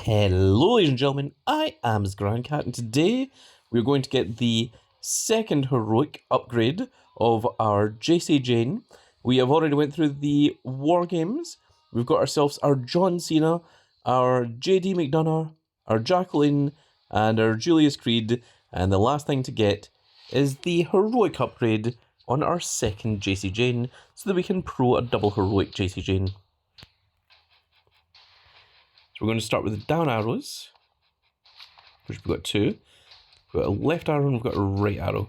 Hello ladies and gentlemen, I am Grandcat, and today we're going to get the second heroic upgrade of our Jayne. We have already went through the War Games. We've got ourselves our John Cena, our JD McDonough, our Jacqueline, and our Julius Creed, and the last thing to get is the heroic upgrade on our second Jayne, so that we can pro a double heroic Jayne. So we're going to start with the down arrows, which we've got two. We've got a left arrow and we've got a right arrow.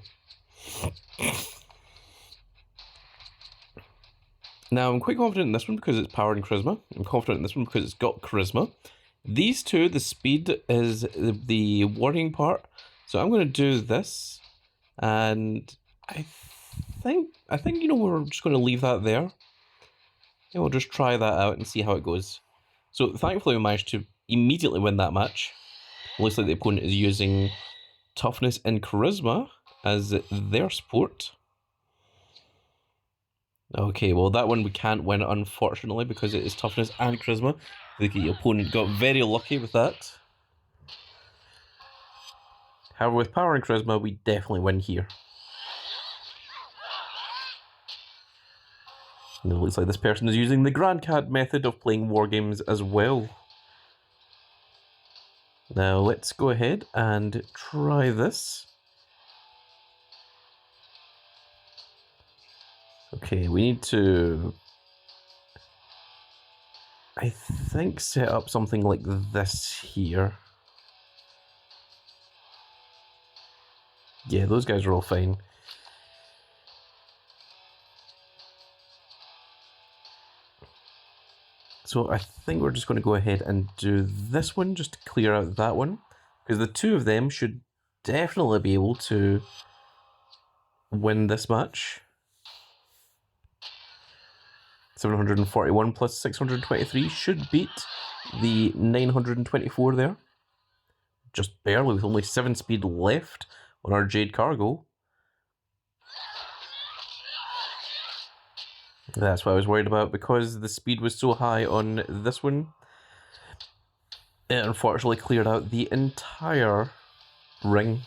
Now I'm quite confident in this one because it's power and charisma. I'm confident in this one because it's got charisma. These two, the speed is the worrying part. So I'm going to do this, and I think you know, we're just going to leave that there. And we'll just try that out and see how it goes. So thankfully we managed to immediately win that match. Looks like the opponent is using toughness and charisma as their support. Okay, well that one we can't win unfortunately because it is toughness and charisma. The opponent got very lucky with that. However, with power and charisma we definitely win here. And it looks like this person is using the Grandcat method of playing war games as well. Now let's go ahead and try this. Okay, we need to, I think, set up something like this here. Yeah, those guys are all fine. So I think we're just going to go ahead and do this one just to clear out that one, because the two of them should definitely be able to win this match. 741 plus 623 should beat the 924 there. Just barely, with only 7 speed left on our Jade Cargo. That's what I was worried about, because the speed was so high on this one. It unfortunately cleared out the entire ring.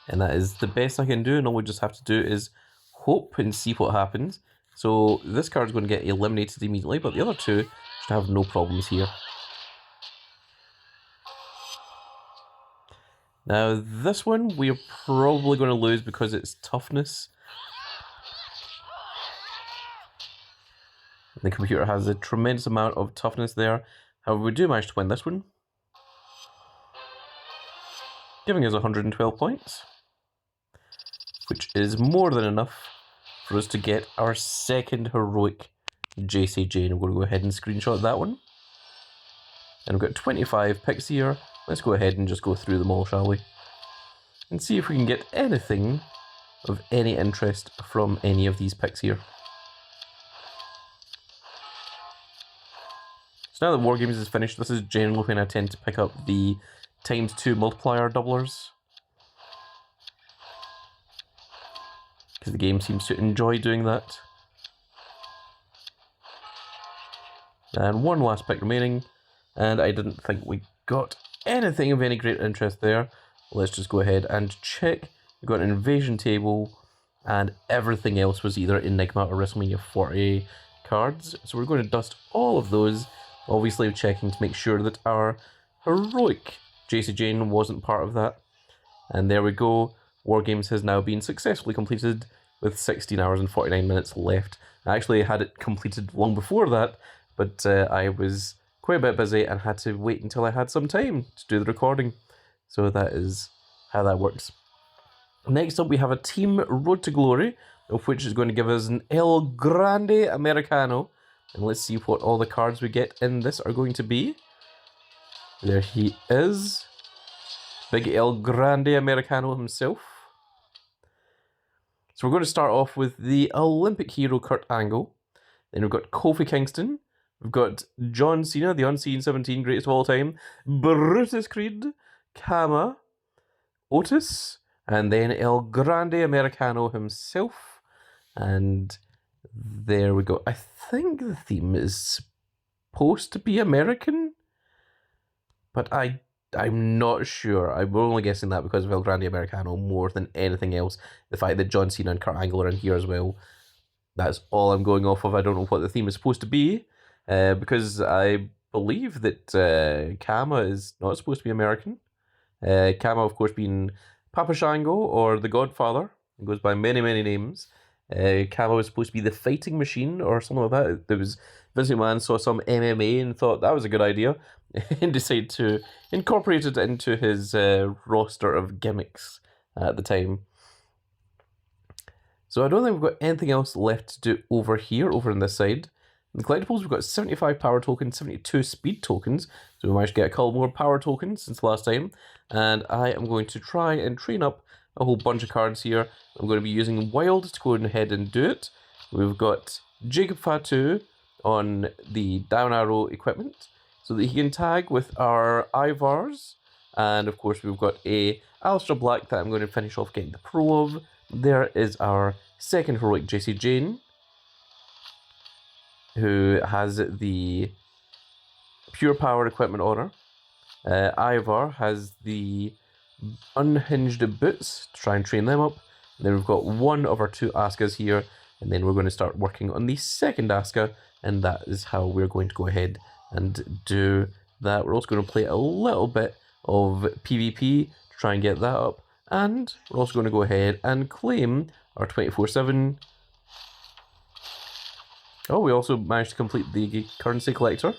And that is the best I can do, and all we just have to do is hope and see what happens. So this card's going to get eliminated immediately, but the other two should have no problems here. Now this one we're probably going to lose because it's toughness. The computer has a tremendous amount of toughness there. However, we do manage to win this one, giving us 112 points, which is more than enough for us to get our second heroic Jayne. I'm going to go ahead and screenshot that one. And we've got 25 picks here. Let's go ahead and just go through them all, shall we? And see if we can get anything of any interest from any of these picks here. So now that War Games is finished, this is generally when I tend to pick up the ×2 multiplier doublers, because the game seems to enjoy doing that. And one last pick remaining, and I didn't think we got anything of any great interest there. Let's just go ahead and check. We've got an invasion table, and everything else was either Enigma or WrestleMania 40 cards. So we're going to dust all of those, obviously checking to make sure that our heroic Jayne wasn't part of that. And there we go. War Games has now been successfully completed with 16 hours and 49 minutes left. I actually had it completed long before that, but I was quite a bit busy and had to wait until I had some time to do the recording. So that is how that works. Next up we have a Team Road to Glory, of which is going to give us an El Grande Americano. And let's see what all the cards we get in this are going to be. There he is. Big El Grande Americano himself. So we're going to start off with the Olympic hero Kurt Angle. Then we've got Kofi Kingston. We've got John Cena, the Unseen 17, greatest of all time. Brutus Creed. Kama. Otis. And then El Grande Americano himself. And There we go. I think the theme is supposed to be American, but I'm not sure. I'm only guessing that because of El Grande Americano more than anything else. The fact that John Cena and Kurt Angle are in here as well. That's all I'm going off of. I don't know what the theme is supposed to be, because I believe that Kama is not supposed to be American. Kama, of course, being Papa Shango or the Godfather. It goes by many, many names. Kama was supposed to be the fighting machine or something like that. There was Vince McMahon saw some MMA and thought that was a good idea and decided to incorporate it into his roster of gimmicks at the time. So I don't think we've got anything else left to do over here, over on this side. In the collectibles, we've got 75 power tokens, 72 speed tokens. So we managed to get a couple more power tokens since last time. And I am going to try and train up a whole bunch of cards here. I'm going to be using Wild to go ahead and do it. We've got Jacob Fatu on the down arrow equipment so that he can tag with our Ivars. And of course, we've got a Aleister Black that I'm going to finish off getting the pro of. There is our second heroic Jacy Jayne, who has the pure power equipment order. Ivar has the unhinged boots to try and train them up. And then we've got one of our two Askas here, and then we're going to start working on the second Aska, and that is how we're going to go ahead and do that. We're also going to play a little bit of PvP to try and get that up, and we're also going to go ahead and claim our 24/7. Oh, we also managed to complete the currency collector.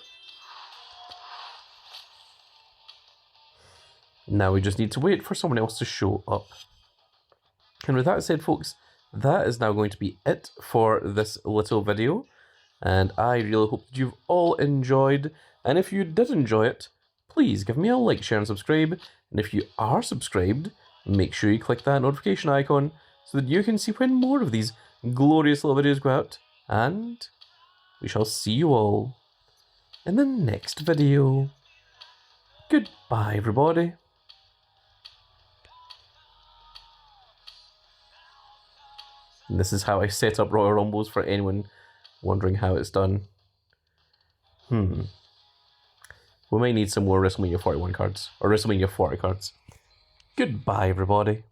Now we just need to wait for someone else to show up. And with that said, folks, that is now going to be it for this little video. And I really hope that you've all enjoyed. And if you did enjoy it, please give me a like, share, and subscribe. And if you are subscribed, make sure you click that notification icon so that you can see when more of these glorious little videos go out. And we shall see you all in the next video. Goodbye, everybody. And this is how I set up Royal Rumbles for anyone wondering how it's done. We might need some more WrestleMania 41 cards, or WrestleMania 40 cards. Goodbye, everybody.